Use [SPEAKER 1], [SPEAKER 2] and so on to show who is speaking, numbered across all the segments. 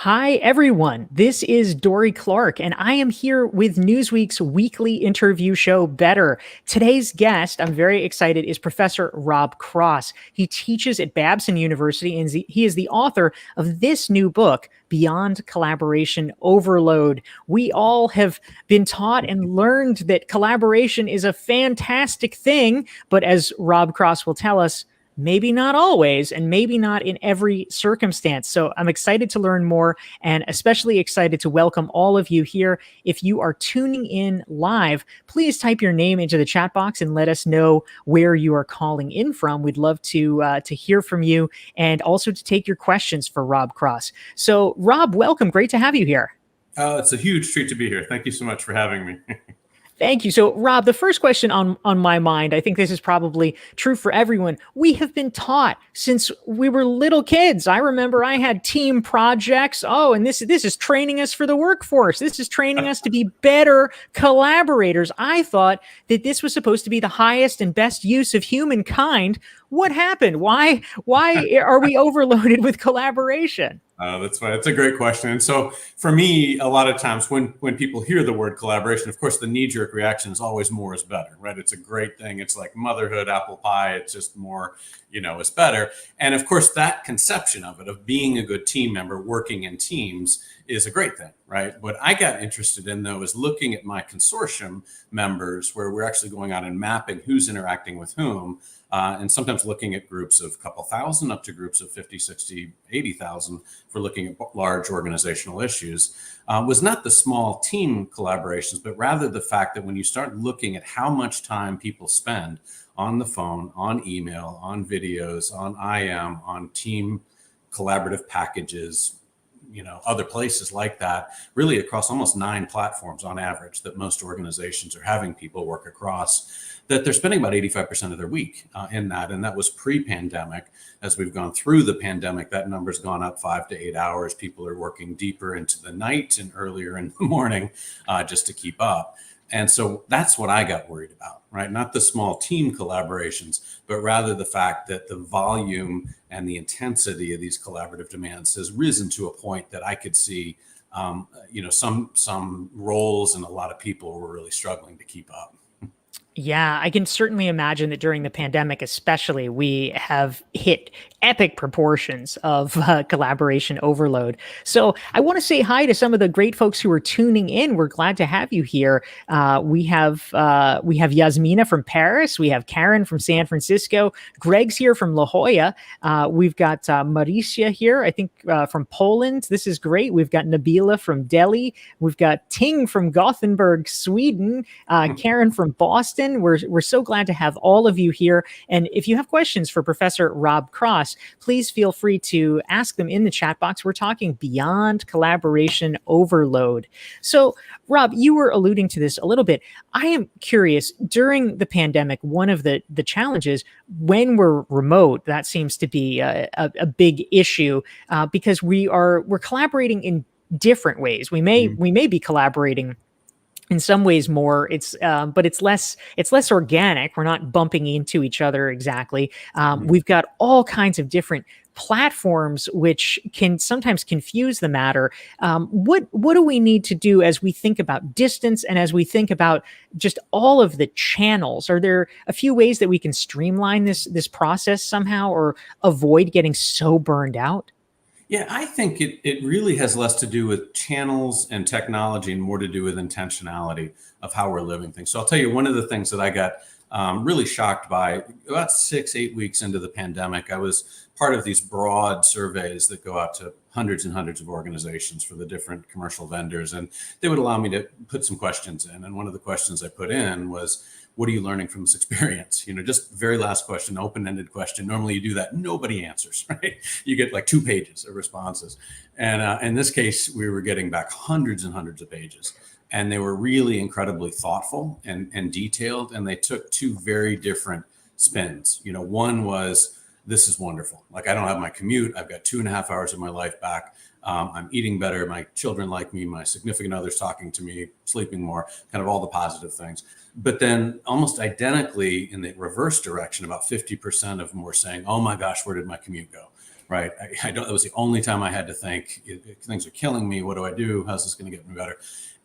[SPEAKER 1] Hi, everyone. This is Dorie Clark, and I am here with Newsweek's weekly interview show, Better. Today's guest, I'm very excited, is Professor Rob Cross. He teaches at Babson University, and he is the author of this new book, Beyond Collaboration Overload. We all have been taught and learned that collaboration is a fantastic thing, but as Rob Cross will tell us, maybe not always, and maybe not in every circumstance. So I'm excited to learn more and especially excited to welcome all of you here. If you are tuning in live, please type your name into the chat box and let us know where you are calling in from. We'd love to hear from you and also to take your questions for Rob Cross. So Rob, welcome. Great to have you here.
[SPEAKER 2] It's a huge treat to be here. Thank you so much for having me.
[SPEAKER 1] Thank you. So, Rob, the first question on my mind, I think this is probably true for everyone. We have been taught since we were little kids. I remember I had team projects. Oh, and this is training us for the workforce. This is training us to be better collaborators. I thought that this was supposed to be the highest and best use of humankind. What happened? Why are we overloaded with collaboration?
[SPEAKER 2] That's fine. That's a great question. And so for me, a lot of times when people hear the word collaboration, of course, the knee-jerk reaction is always more is better, right? It's a great thing. It's like motherhood, apple pie. It's just more, is better. And of course, that conception of it, of being a good team member, working in teams, is a great thing, right? What I got interested in, though, is looking at my consortium members where we're actually going out and mapping who's interacting with whom. And sometimes looking at groups of a couple thousand up to groups of 50, 60, 80,000 for looking at large organizational issues, was not the small team collaborations, but rather the fact that when you start looking at how much time people spend on the phone, on email, on videos, on IM, on team collaborative packages, other places like that, really across almost 9 platforms on average that most organizations are having people work across, that they're spending about 85% of their week in that. And that was pre-pandemic. As we've gone through the pandemic, that number's gone up 5 to 8 hours. People are working deeper into the night and earlier in the morning just to keep up. And so that's what I got worried about, right? Not the small team collaborations, but rather the fact that the volume and the intensity of these collaborative demands has risen to a point that I could see, some roles and a lot of people were really struggling to keep up.
[SPEAKER 1] Yeah, I can certainly imagine that during the pandemic, especially, we have hit epic proportions of collaboration overload. So I want to say hi to some of the great folks who are tuning in. We're glad to have you here. We have Yasmina from Paris. We have Karen from San Francisco. Greg's here from La Jolla. We've got Maricia here, I think, from Poland. This is great. We've got Nabila from Delhi. We've got Ting from Gothenburg, Sweden. Karen from Boston. We're so glad to have all of you here. And if you have questions for Professor Rob Cross, please feel free to ask them in the chat box. We're talking beyond collaboration overload. So, Rob, you were alluding to this a little bit. I am curious, during the pandemic, one of the challenges when we're remote, that seems to be a big issue because we're collaborating in different ways. We may be collaborating in some ways more, but it's less organic. We're not bumping into each other exactly. We've got all kinds of different platforms which can sometimes confuse the matter. What do we need to do as we think about distance and as we think about just all of the channels? Are there a few ways that we can streamline this process somehow or avoid getting so burned out?
[SPEAKER 2] Yeah, I think it really has less to do with channels and technology and more to do with intentionality of how we're living things. So I'll tell you, one of the things that I got really shocked by about 6-8 weeks into the pandemic, I was part of these broad surveys that go out to hundreds and hundreds of organizations for the different commercial vendors. And they would allow me to put some questions in. And one of the questions I put in was, what are you learning from this experience? Just very last question, open-ended question. Normally you do that, nobody answers, right? You get like 2 pages of responses. And in this case, we were getting back hundreds and hundreds of pages. And they were really incredibly thoughtful and detailed. And they took 2 very different spins. One was, this is wonderful. Like, I don't have my commute. I've got 2.5 hours of my life back. I'm eating better. My children like me. My significant other's talking to me, sleeping more, kind of all the positive things. But then almost identically in the reverse direction, about 50% of them were saying, oh my gosh, where did my commute go? right? I don't, it was the only time I had to think, things are killing me. What do I do? How's this going to get me better?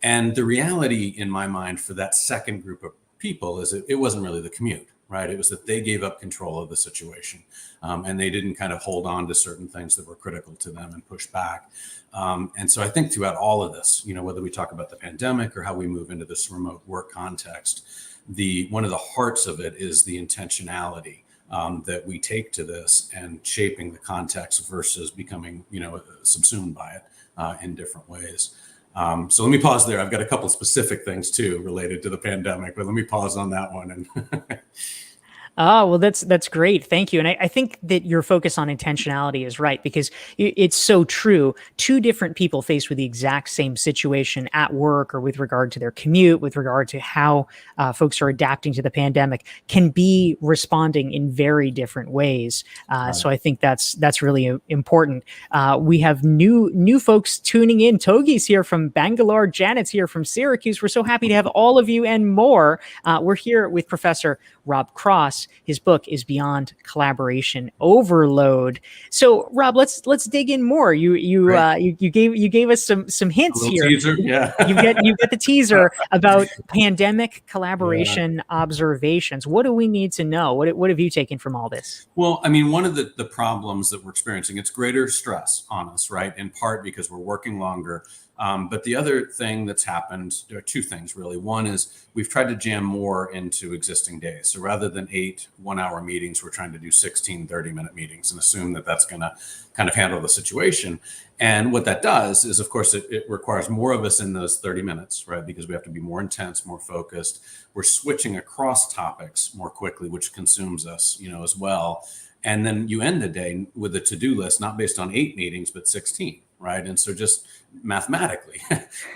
[SPEAKER 2] And the reality in my mind for that second group of people is it wasn't really the commute, right? It was that they gave up control of the situation, and they didn't kind of hold on to certain things that were critical to them and push back. And so I think throughout all of this, whether we talk about the pandemic or how we move into this remote work context, one of the hearts of it is the intentionality that we take to this and shaping the context versus becoming, subsumed by it in different ways. So let me pause there. I've got a couple specific things too related to the pandemic, but let me pause on that one. And
[SPEAKER 1] Oh, well, that's great. Thank you. And I think that your focus on intentionality is right, because it's so true. Two different people faced with the exact same situation at work or with regard to their commute, with regard to how folks are adapting to the pandemic, can be responding in very different ways. So I think that's really important. We have new folks tuning in. Togi's here from Bangalore. Janet's here from Syracuse. We're so happy to have all of you and more. We're here with Professor Rob Cross. His book is Beyond Collaboration Overload. So, Rob, let's dig in more. You gave us some hints here.
[SPEAKER 2] Teaser, yeah.
[SPEAKER 1] you get the teaser about pandemic collaboration observations. What do we need to know? What have you taken from all this?
[SPEAKER 2] Well, I mean, one of the problems that we're experiencing, it's greater stress on us, right? In part because we're working longer. But the other thing that's happened, there are two things really. One is we've tried to jam more into existing days. So rather than 8 one-hour meetings, we're trying to do 16 30-minute meetings and assume that that's going to kind of handle the situation. And what that does is, of course, it requires more of us in those 30 minutes, right? Because we have to be more intense, more focused. We're switching across topics more quickly, which consumes us, as well. And then you end the day with a to-do list, not based on 8 meetings, but 16. Right. And so just mathematically,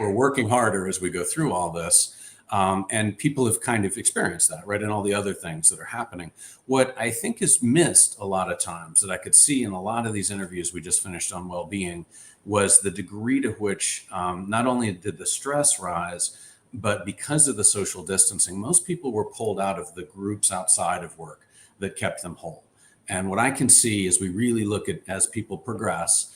[SPEAKER 2] we're working harder as we go through all this. And people have kind of experienced that, right? And all the other things that are happening. What I think is missed a lot of times that I could see in a lot of these interviews we just finished on well-being was the degree to which not only did the stress rise, but because of the social distancing, most people were pulled out of the groups outside of work that kept them whole. And what I can see as we really look at as people progress,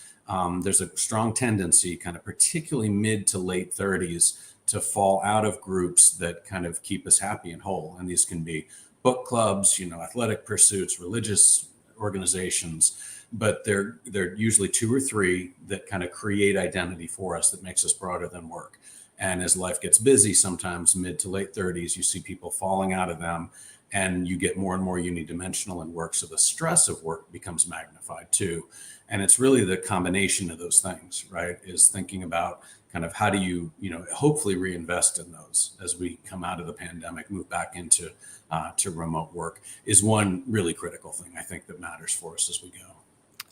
[SPEAKER 2] there's a strong tendency, kind of particularly mid to late 30s, to fall out of groups that kind of keep us happy and whole. And these can be book clubs, athletic pursuits, religious organizations, but they're usually 2 or 3 that kind of create identity for us that makes us broader than work. And as life gets busy, sometimes mid to late 30s, you see people falling out of them, and you get more and more unidimensional in work. So the stress of work becomes magnified too. And it's really the combination of those things, right? Is thinking about kind of how do you, hopefully reinvest in those as we come out of the pandemic, move back into to remote work, is one really critical thing I think that matters for us as we go.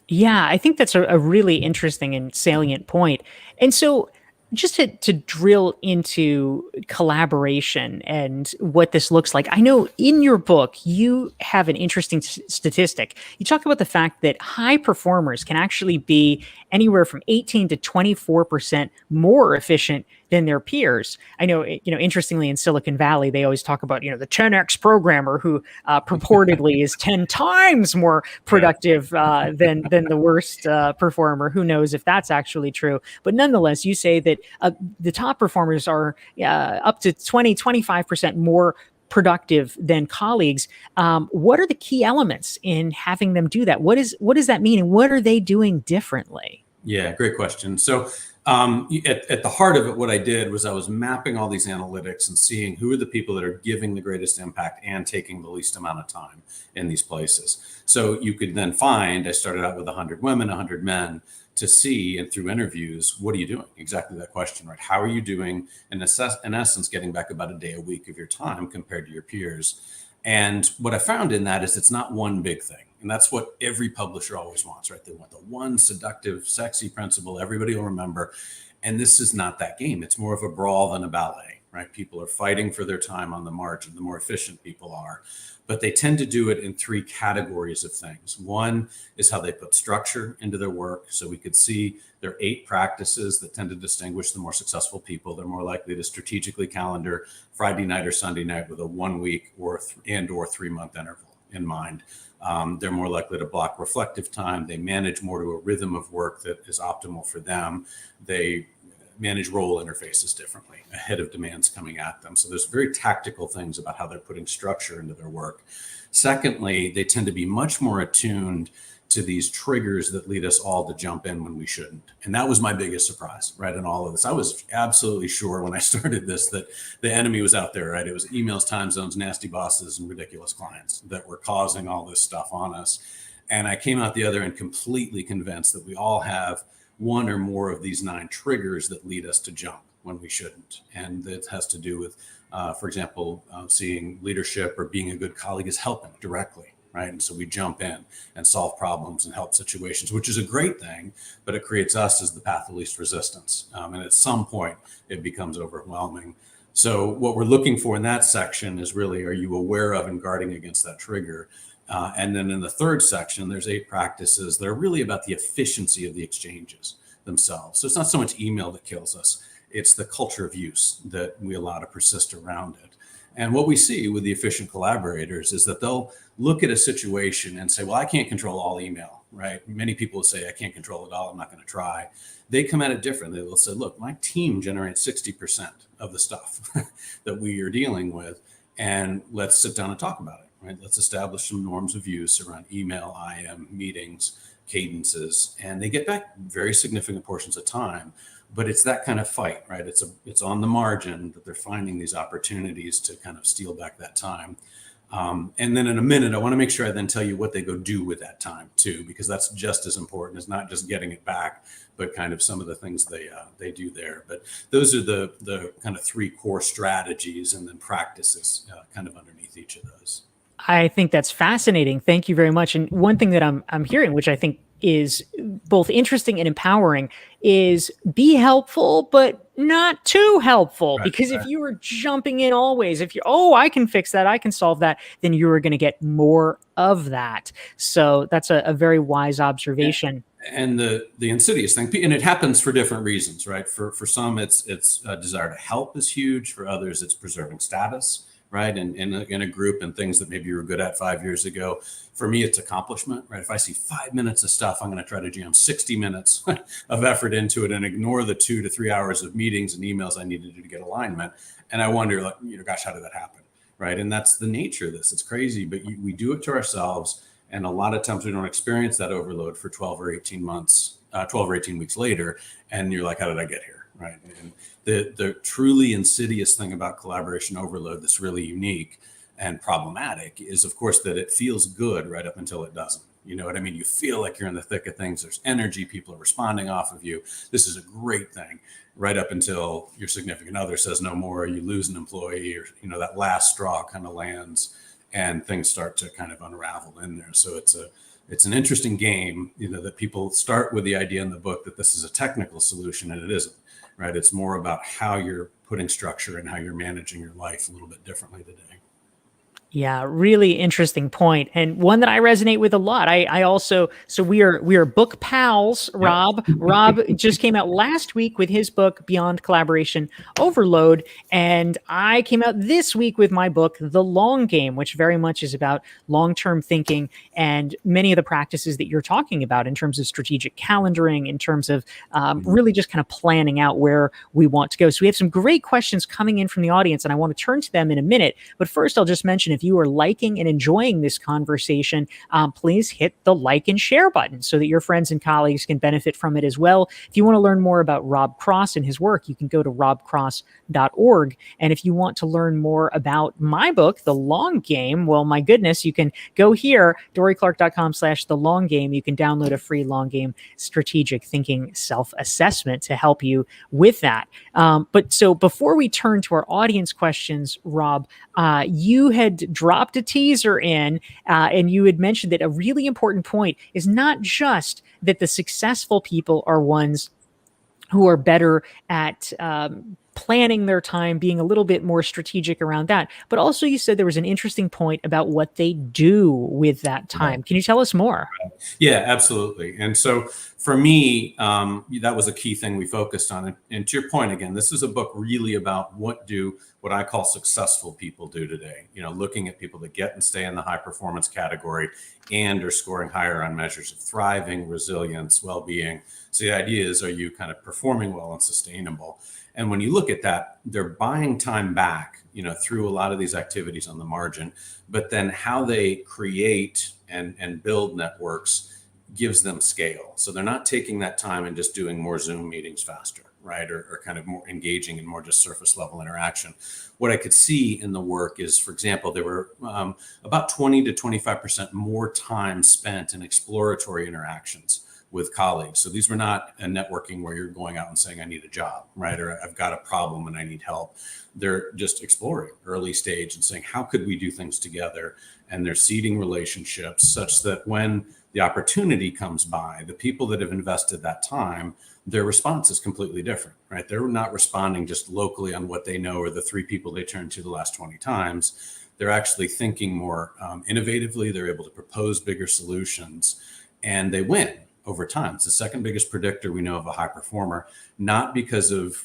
[SPEAKER 1] Yeah, I think that's a really interesting and salient point. And so just to drill into collaboration and what this looks like, I know in your book, you have an interesting statistic. You talk about the fact that high performers can actually be anywhere from 18 to 24% more efficient than their peers. I know, interestingly, in Silicon Valley, they always talk about, the 10X programmer who purportedly is 10 times more productive than the worst performer. Who knows if that's actually true? But nonetheless, you say that the top performers are up to 25% more productive than colleagues. What are the key elements in having them do that? What does that mean? And what are they doing differently?
[SPEAKER 2] Yeah, great question. So at the heart of it, what I did was I was mapping all these analytics and seeing who are the people that are giving the greatest impact and taking the least amount of time in these places. So you could then find, I started out with 100 women, 100 men, to see, and through interviews, what are you doing? Exactly that question, right? How are you doing, in essence, getting back about a day a week of your time compared to your peers? And what I found in that is it's not one big thing. And that's what every publisher always wants, right? They want the one seductive, sexy principle everybody will remember. And this is not that game. It's more of a brawl than a ballet, right? People are fighting for their time on the margin, the more efficient people are. But they tend to do it in 3 categories of things. One is how they put structure into their work. So we could see there are 8 practices that tend to distinguish the more successful people. They're more likely to strategically calendar Friday night or Sunday night with a 1 week or 3 month interval in mind. They're more likely to block reflective time. They manage more to a rhythm of work that is optimal for them. They manage role interfaces differently ahead of demands coming at them. So there's very tactical things about how they're putting structure into their work. Secondly, they tend to be much more attuned to these triggers that lead us all to jump in when we shouldn't. And that was my biggest surprise, right, in all of this. I was absolutely sure when I started this that the enemy was out there, right? It was emails, time zones, nasty bosses, and ridiculous clients that were causing all this stuff on us. And I came out the other end completely convinced that we all have one or more of these 9 triggers that lead us to jump when we shouldn't. And it has to do with, for example, seeing leadership or being a good colleague is helping directly. Right. And so we jump in and solve problems and help situations, which is a great thing, but it creates us as the path of least resistance. And at some point, it becomes overwhelming. So what we're looking for in that section is really, are you aware of and guarding against that trigger? And then in the third section, there's 8 practices that are really about the efficiency of the exchanges themselves. So it's not so much email that kills us. It's the culture of use that we allow to persist around it. And what we see with the efficient collaborators is that they'll look at a situation and say, well, I can't control all email, right? Many people will say, I can't control it all. I'm not going to try. They come at it differently. They'll say, look, my team generates 60% of the stuff that we are dealing with. And let's sit down and talk about it, right? Let's establish some norms of use around email, IM, meetings, cadences, and they get back very significant portions of time. But it's that kind of fight, right? It's on the margin that they're finding these opportunities to kind of steal back that time. And then in a minute, I want to make sure I then tell you what they go do with that time too, because that's just as important as not just getting it back, but kind of some of the things they do there. But those are the kind of 3 core strategies and then practices kind of underneath each of those.
[SPEAKER 1] I think that's fascinating. Thank you very much. And one thing that I'm hearing, which I think is both interesting and empowering, is be helpful, but not too helpful. Right, because if you were jumping in always, if I can fix that, I can solve that, then you are going to get more of that. So that's a very wise observation.
[SPEAKER 2] And the insidious thing, and it happens for different reasons, right? For some, it's a desire to help is huge. For others, it's preserving status, right? And in a group and things that maybe you were good at 5 years ago. For me, it's accomplishment, right? If I see 5 minutes of stuff, I'm going to try to jam 60 minutes of effort into it and ignore the 2 to 3 hours of meetings and emails I need to do to get alignment. And I wonder, like, gosh, how did that happen, right? And that's the nature of this. It's crazy, but we do it to ourselves. And a lot of times we don't experience that overload for 12 or 18 weeks later. And you're like, how did I get here, right? And the truly insidious thing about collaboration overload that's really unique and problematic is, of course, that it feels good right up until it doesn't. You know what I mean? You feel like you're in the thick of things. There's energy. People are responding off of you. This is a great thing right up until your significant other says no more, or you lose an employee, or, that last straw kind of lands and things start to kind of unravel in there. So it's an interesting game, that people start with the idea in the book that this is a technical solution, and it isn't. Right. It's more about how you're putting structure and how you're managing your life a little bit differently today.
[SPEAKER 1] Yeah, really interesting point, and one that I resonate with a lot. I also, so we are book pals, Rob. Yep. Rob just came out last week with his book Beyond Collaboration Overload, and I came out this week with my book The Long Game, which very much is about long-term thinking and many of the practices that you're talking about in terms of strategic calendaring, in terms of really just kind of planning out where we want to go. So we have some great questions coming in from the audience, and I want to turn to them in a minute. But first, I'll just mention, if you are liking and enjoying this conversation, please hit the like and share button so that your friends and colleagues can benefit from it as well. If you want to learn more about Rob Cross and his work, you can go to robcross.org. And if you want to learn more about my book, The Long Game, well, my goodness, you can go here, dorieclark.com/The Long Game. You can download a free Long Game strategic thinking self-assessment to help you with that. But so before we turn to our audience questions, Rob, you had dropped a teaser in, and you had mentioned that a really important point is not just that the successful people are ones who are better at planning their time, being a little bit more strategic around that, but also you said there was an interesting point about what they do with that time. Right. Can you tell us more?
[SPEAKER 2] Yeah, absolutely. And so for me, that was a key thing we focused on. And to your point, again, this is a book really about what do what I call successful people do today. Looking at people that get and stay in the high performance category and are scoring higher on measures of thriving, resilience, well-being. So the idea is, are you kind of performing well and sustainable? And when you look at that, they're buying time back, through a lot of these activities on the margin, but then how they create and build networks gives them scale. So they're not taking that time and just doing more Zoom meetings faster, right? Or kind of more engaging in more just surface level interaction. What I could see in the work is, for example, there were about 20 to 25% more time spent in exploratory interactions with colleagues. So these were not a networking where you're going out and saying, I need a job, right? Or I've got a problem and I need help. They're just exploring early stage and saying, how could we do things together? And they're seeding relationships such that when the opportunity comes by, the people that have invested that time, their response is completely different, right? They're not responding just locally on what they know or the 3 people they turned to the last 20 times. They're actually thinking more innovatively. They're able to propose bigger solutions, and they win over time. It's the second biggest predictor we know of a high performer, not because of,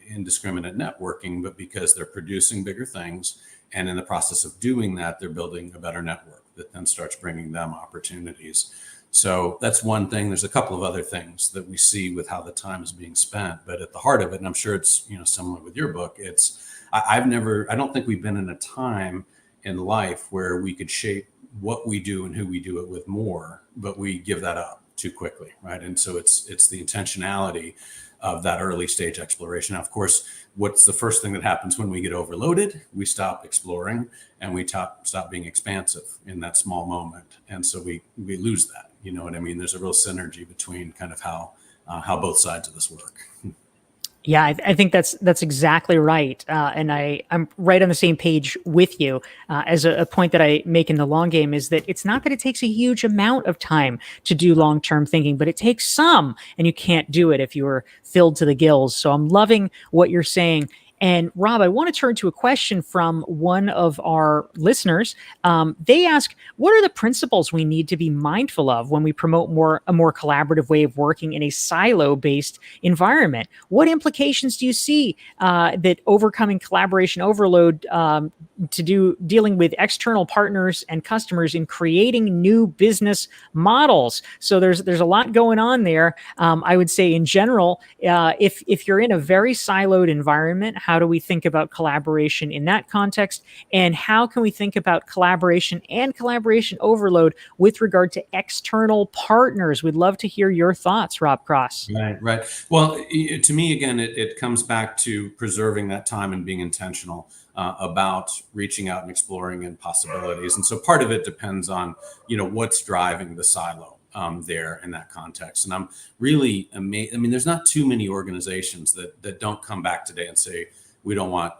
[SPEAKER 2] indiscriminate networking, but because they're producing bigger things. And in the process of doing that, they're building a better network that then starts bringing them opportunities. So that's one thing. There's a couple of other things that we see with how the time is being spent, but at the heart of it, and I'm sure it's, similar with your book, I don't think we've been in a time in life where we could shape what we do and who we do it with more, but we give that up too quickly, right? And so it's the intentionality of that early stage exploration. Now, of course, what's the first thing that happens when we get overloaded? We stop exploring and we stop being expansive in that small moment. And so we lose that, you know what I mean? There's a real synergy between kind of how both sides of this work.
[SPEAKER 1] Yeah, I think that's exactly right, and I'm right on the same page with you. As a point that I make in the long game is that it's not that it takes a huge amount of time to do long-term thinking, but it takes some, and you can't do it if you are filled to the gills. So I'm loving what you're saying. And Rob, I want to turn to a question from one of our listeners. They ask, what are the principles we need to be mindful of when we promote a more collaborative way of working in a silo-based environment? What implications do you see that overcoming collaboration overload dealing with external partners and customers in creating new business models? So there's a lot going on there. I would say in general, if you're in a very siloed environment, how do we think about collaboration in that context? And how can we think about collaboration and collaboration overload with regard to external partners? We'd love to hear your thoughts, Rob Cross.
[SPEAKER 2] Right. Well, to me, again, it comes back to preserving that time and being intentional about reaching out and exploring and possibilities. And so part of it depends on, what's driving the silo there in that context. And I'm really amazed. I mean, there's not too many organizations that don't come back today and say, we don't want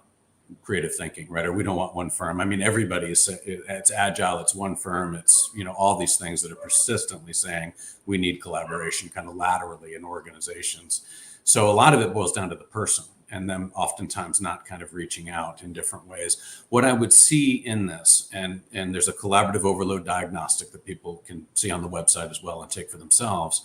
[SPEAKER 2] creative thinking, right? Or we don't want one firm. I mean, it's agile, it's one firm, it's, all these things that are persistently saying we need collaboration kind of laterally in organizations. So a lot of it boils down to the person and them oftentimes not kind of reaching out in different ways. What I would see in this, and there's a collaborative overload diagnostic that people can see on the website as well and take for themselves,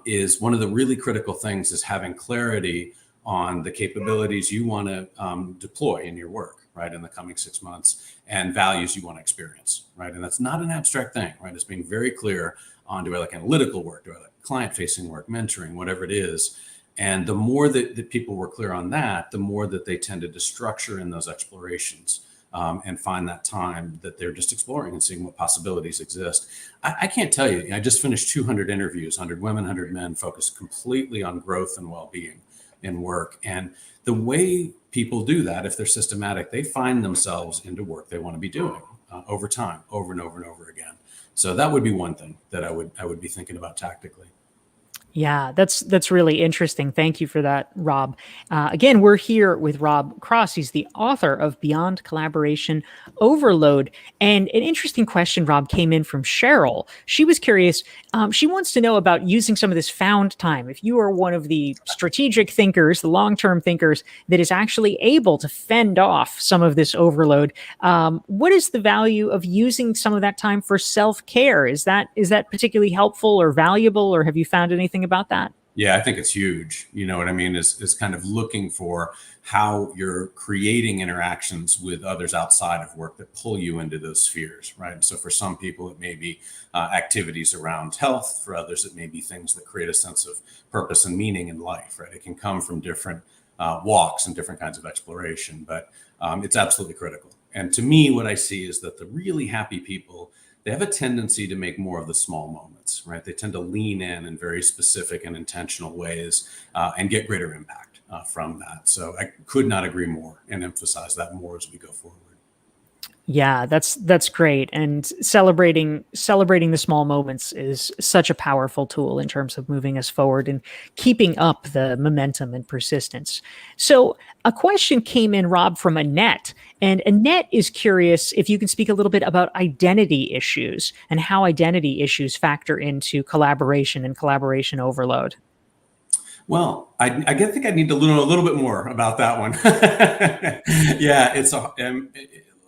[SPEAKER 2] is one of the really critical things is having clarity on the capabilities you want to deploy in your work, right, in the coming 6 months, and values you want to experience, right? And that's not an abstract thing, right? It's being very clear on, do I like analytical work, do I like client-facing work, mentoring, whatever it is. And the more that people were clear on that, the more that they tended to structure in those explorations and find that time that they're just exploring and seeing what possibilities exist. I can't tell you, I just finished 200 interviews, 100 women, 100 men, focused completely on growth and well-being in work. And the way people do that, if they're systematic, they find themselves into work they want to be doing over time, over and over and over again. So that would be one thing that I would be thinking about tactically.
[SPEAKER 1] Yeah, that's really interesting. Thank you for that, Rob. Again, we're here with Rob Cross. He's the author of Beyond Collaboration Overload. And an interesting question, Rob, came in from Cheryl. She was curious. She wants to know about using some of this found time. If you are one of the strategic thinkers, the long-term thinkers that is actually able to fend off some of this overload, what is the value of using some of that time for self-care? Is that particularly helpful or valuable, or have you found anything about that?
[SPEAKER 2] Yeah, I think it's huge. You know what I mean? Is kind of looking for how you're creating interactions with others outside of work that pull you into those spheres, right? And so for some people, it may be activities around health. For others, it may be things that create a sense of purpose and meaning in life, right? It can come from different walks and different kinds of exploration, but it's absolutely critical. And to me, what I see is that the really happy people, they have a tendency to make more of the small moments, right? They tend to lean in very specific and intentional ways and get greater impact from that. So I could not agree more and emphasize that more as we go forward.
[SPEAKER 1] Yeah, that's great. And celebrating the small moments is such a powerful tool in terms of moving us forward and keeping up the momentum and persistence. So a question came in, Rob, from Annette. And Annette is curious if you can speak a little bit about identity issues and how identity issues factor into collaboration and collaboration overload.
[SPEAKER 2] Well, think I need to learn a little bit more about that one. Yeah,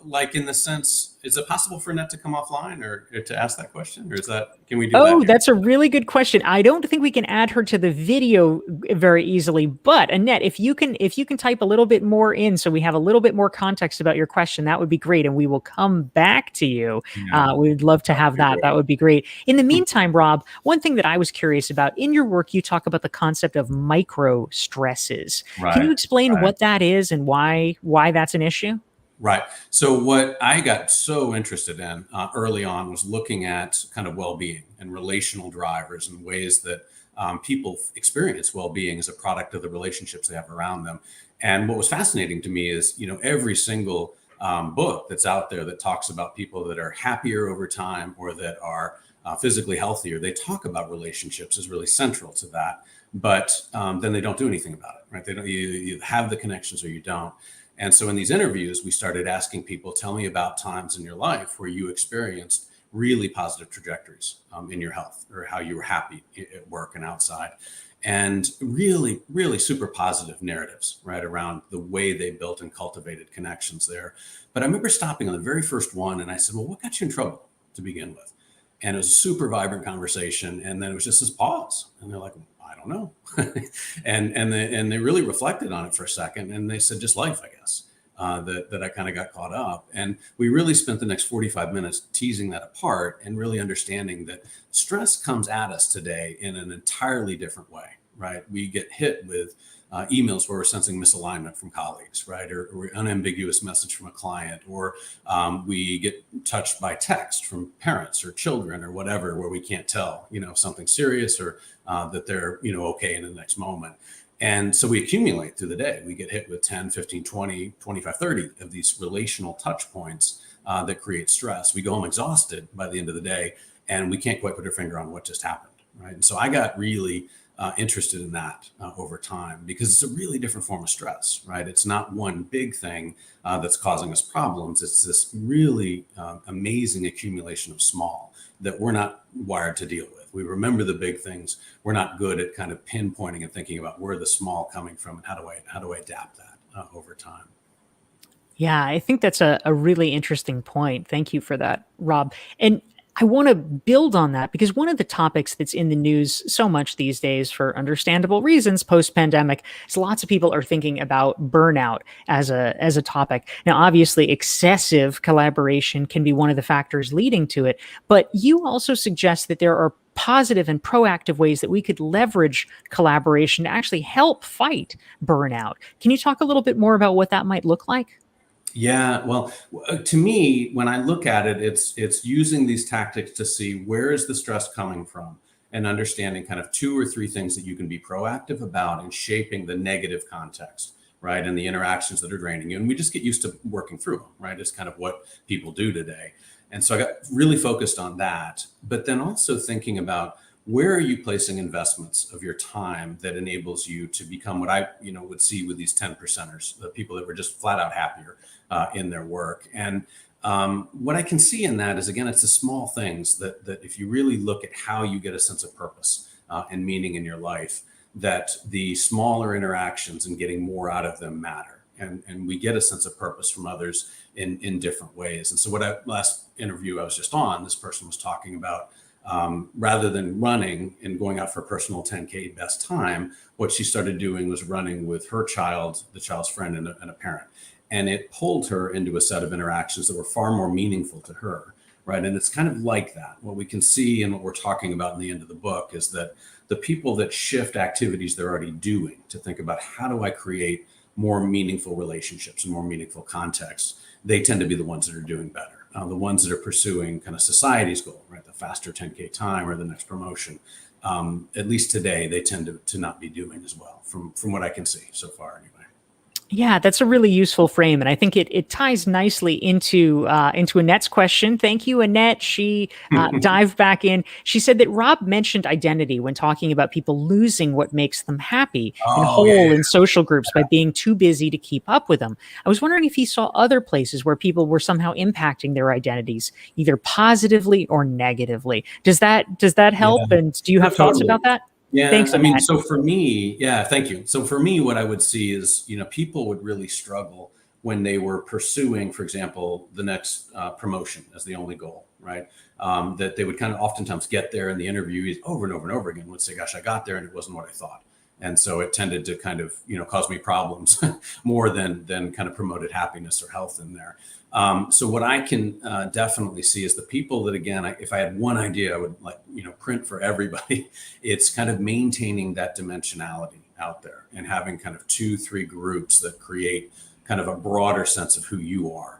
[SPEAKER 2] like in the sense, is it possible for Annette to come offline or to ask that question, or can we do that
[SPEAKER 1] Oh,
[SPEAKER 2] here?
[SPEAKER 1] that's a really good question. I don't think we can add her to the video very easily, but Annette, if you can type a little bit more in so we have a little bit more context about your question, that would be great, and we will come back to you.
[SPEAKER 2] Yeah,
[SPEAKER 1] We'd love to
[SPEAKER 2] that would
[SPEAKER 1] have
[SPEAKER 2] be
[SPEAKER 1] that. That
[SPEAKER 2] great.
[SPEAKER 1] would be great. In the meantime, Rob, one thing that I was curious about in your work, you talk about the concept of micro stresses. Can you
[SPEAKER 2] Right,
[SPEAKER 1] explain
[SPEAKER 2] right.
[SPEAKER 1] what that is and why that's an issue?
[SPEAKER 2] Right. So what I got so interested in early on was looking at kind of well-being and relational drivers and ways that people experience well-being as a product of the relationships they have around them. And what was fascinating to me is, every single book that's out there that talks about people that are happier over time or that are physically healthier, they talk about relationships as really central to that. But then they don't do anything about it, right? They don't. You have the connections or you don't. And so in these interviews, we started asking people, tell me about times in your life where you experienced really positive trajectories in your health or how you were happy at work and outside. And really, really super positive narratives, right, around the way they built and cultivated connections there. But I remember stopping on the very first one and I said, well, what got you in trouble to begin with? And it was a super vibrant conversation. And then it was just this pause. And they're like, I don't know. and they really reflected on it for a second. And they said, just life, I guess, that I kind of got caught up. And we really spent the next 45 minutes teasing that apart and really understanding that stress comes at us today in an entirely different way, right? We get hit with emails where we're sensing misalignment from colleagues, right? Or unambiguous message from a client, or we get touched by text from parents or children or whatever, where we can't tell, something serious or that they're, okay in the next moment. And so we accumulate through the day. We get hit with 10, 15, 20, 25, 30 of these relational touch points that create stress. We go home exhausted by the end of the day, and we can't quite put our finger on what just happened, right? And so I got really interested in that over time because it's a really different form of stress, right? It's not one big thing that's causing us problems. It's this really amazing accumulation of small that we're not wired to deal with. We remember the big things. We're not good at kind of pinpointing and thinking about where the small coming from and how do I adapt that over time.
[SPEAKER 1] Yeah, I think that's a really interesting point. Thank you for that, Rob. And I want to build on that because one of the topics that's in the news so much these days, for understandable reasons, post-pandemic, is lots of people are thinking about burnout as a topic. Now, obviously, excessive collaboration can be one of the factors leading to it, but you also suggest that there are positive and proactive ways that we could leverage collaboration to actually help fight burnout. Can you talk a little bit more about what that might look like?
[SPEAKER 2] Yeah, well, to me, when I look at it, it's using these tactics to see where is the stress coming from and understanding kind of two or three things that you can be proactive about in shaping the negative context, right? And the interactions that are draining you. And we just get used to working through them, right? It's kind of what people do today. And so I got really focused on that, but then also thinking about where are you placing investments of your time that enables you to become what I, would see with these 10 percenters, the people that were just flat out happier in their work. And what I can see in that is, again, it's the small things that if you really look at how you get a sense of purpose and meaning in your life, that the smaller interactions and getting more out of them matter. And we get a sense of purpose from others in different ways. And so last interview I was just on, this person was talking about Rather than running and going out for a personal 10K best time, what she started doing was running with her child, the child's friend, and a parent. And it pulled her into a set of interactions that were far more meaningful to her, right? And it's kind of like that. What we can see and what we're talking about in the end of the book is that the people that shift activities they're already doing to think about how do I create more meaningful relationships and more meaningful contexts, they tend to be the ones that are doing better. The ones that are pursuing kind of society's goal, right? The faster 10K time or the next promotion. At least today, they tend to not be doing as well from what I can see so far anyway.
[SPEAKER 1] Yeah, that's a really useful frame, and I think it ties nicely into Annette's question. Thank you, Annette. She dived back in. She said that Rob mentioned identity when talking about people losing what makes them happy and
[SPEAKER 2] Oh, yeah,
[SPEAKER 1] whole
[SPEAKER 2] yeah.
[SPEAKER 1] in social groups by being too busy to keep up with them. I was wondering if he saw other places where people were somehow impacting their identities, either positively or negatively. Does that help?
[SPEAKER 2] Yeah.
[SPEAKER 1] And do you have thoughts
[SPEAKER 2] Totally.
[SPEAKER 1] about that?
[SPEAKER 2] Yeah,
[SPEAKER 1] Thanks,
[SPEAKER 2] I mean,
[SPEAKER 1] Annette.
[SPEAKER 2] so for me, yeah, thank you. So for me, what I would see is, people would really struggle when they were pursuing, for example, the next promotion as the only goal, right? That they would kind of oftentimes get there, and the interviewees over and over and over again would say, "Gosh, I got there and it wasn't what I thought." And so it tended to kind of, cause me problems more than kind of promoted happiness or health in there. So what I can definitely see is the people that, again, if I had one idea, I would print for everybody. It's kind of maintaining that dimensionality out there and having kind of 2-3 groups that create kind of a broader sense of who you are.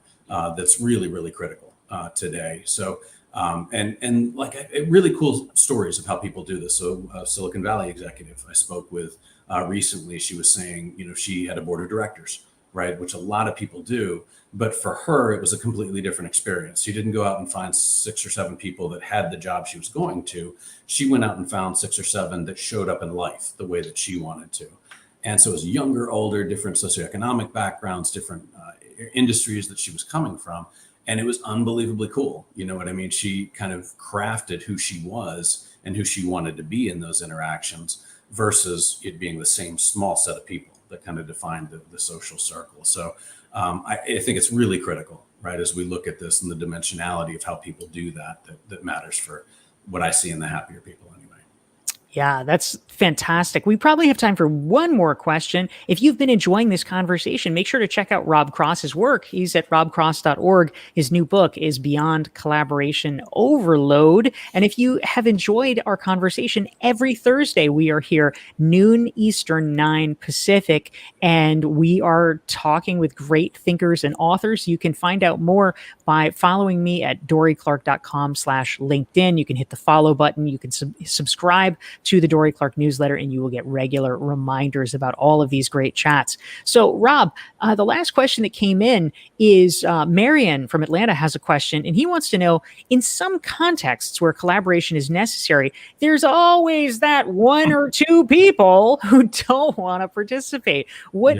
[SPEAKER 2] That's really, really critical today. So, and like really cool stories of how people do this. So Silicon Valley executive I spoke with recently, she was saying, she had a board of directors, right? Which a lot of people do. But for her, it was a completely different experience. She didn't go out and find 6 or 7 people that had the job she was going to. She went out and found 6 or 7 that showed up in life the way that she wanted to. And so it was younger, older, different socioeconomic backgrounds, different industries that she was coming from. And it was unbelievably cool. You know what I mean? She kind of crafted who she was and who she wanted to be in those interactions versus it being the same small set of people that kind of defined the social circle. So I think it's really critical, right? As we look at this and the dimensionality of how people do that matters for what I see in the happier people anyway.
[SPEAKER 1] Yeah, that's fantastic. We probably have time for one more question. If you've been enjoying this conversation, make sure to check out Rob Cross's work. He's at robcross.org. His new book is Beyond Collaboration Overload. And if you have enjoyed our conversation, every Thursday we are here, noon Eastern, 9 Pacific, and we are talking with great thinkers and authors. You can find out more by following me at dorieclark.com/LinkedIn. You can hit the follow button. You can subscribe to the Dorie Clark newsletter, and you will get regular reminders about all of these great chats. So, Rob, the last question that came in is Marion from Atlanta has a question, and he wants to know, in some contexts where collaboration is necessary, there's always that 1 or 2 people who don't want to participate. What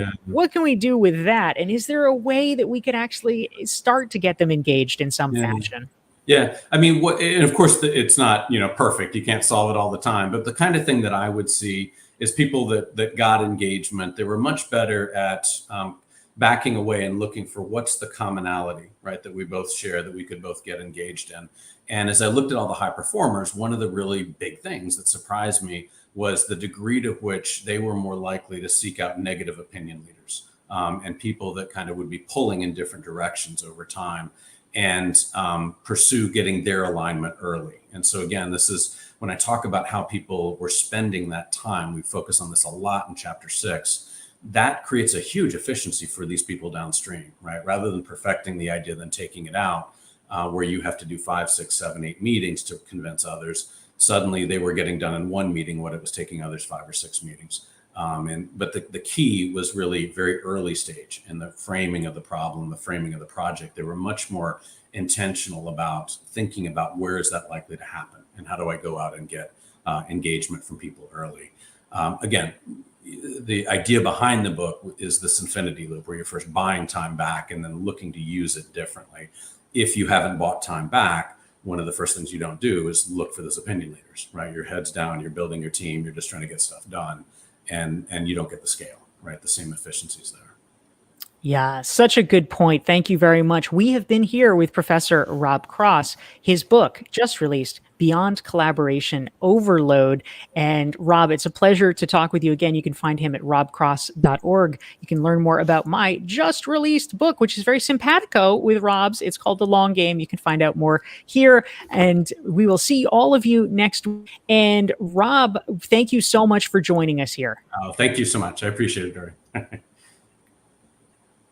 [SPEAKER 1] can we do with that? And is there a way that we could actually start to get them engaged in some fashion?
[SPEAKER 2] Yeah, I mean, and of course, it's not perfect. You can't solve it all the time, but the kind of thing that I would see is people that got engagement. They were much better at backing away and looking for what's the commonality, right? That we both share, that we could both get engaged in. And as I looked at all the high performers, one of the really big things that surprised me was the degree to which they were more likely to seek out negative opinion leaders and people that kind of would be pulling in different directions over time, and pursue getting their alignment early. And so again, this is when I talk about how people were spending that time, we focus on this a lot in chapter 6, that creates a huge efficiency for these people downstream, right? Rather than perfecting the idea, then taking it out, where you have to do 5, 6, 7, 8 meetings to convince others. Suddenly they were getting done in 1 meeting what it was taking others 5 or 6 meetings. But the key was really very early stage in the framing of the problem, the framing of the project. They were much more intentional about thinking about where is that likely to happen and how do I go out and get engagement from people early. Again, the idea behind the book is this infinity loop where you're first buying time back and then looking to use it differently. If you haven't bought time back, one of the first things you don't do is look for those opinion leaders, right? Your head's down, you're building your team, you're just trying to get stuff done. And you don't get the scale, right? The same efficiencies there.
[SPEAKER 1] Yeah, such a good point. Thank you very much. We have been here with Professor Rob Cross. His book just released, Beyond Collaboration Overload. And Rob, it's a pleasure to talk with you again. You can find him at robcross.org. You can learn more about my just released book, which is very simpatico with Rob's. It's called The Long Game. You can find out more here. And we will see all of you next week. And Rob, thank you so much for joining us here.
[SPEAKER 2] Thank you so much. I appreciate it, Dorie.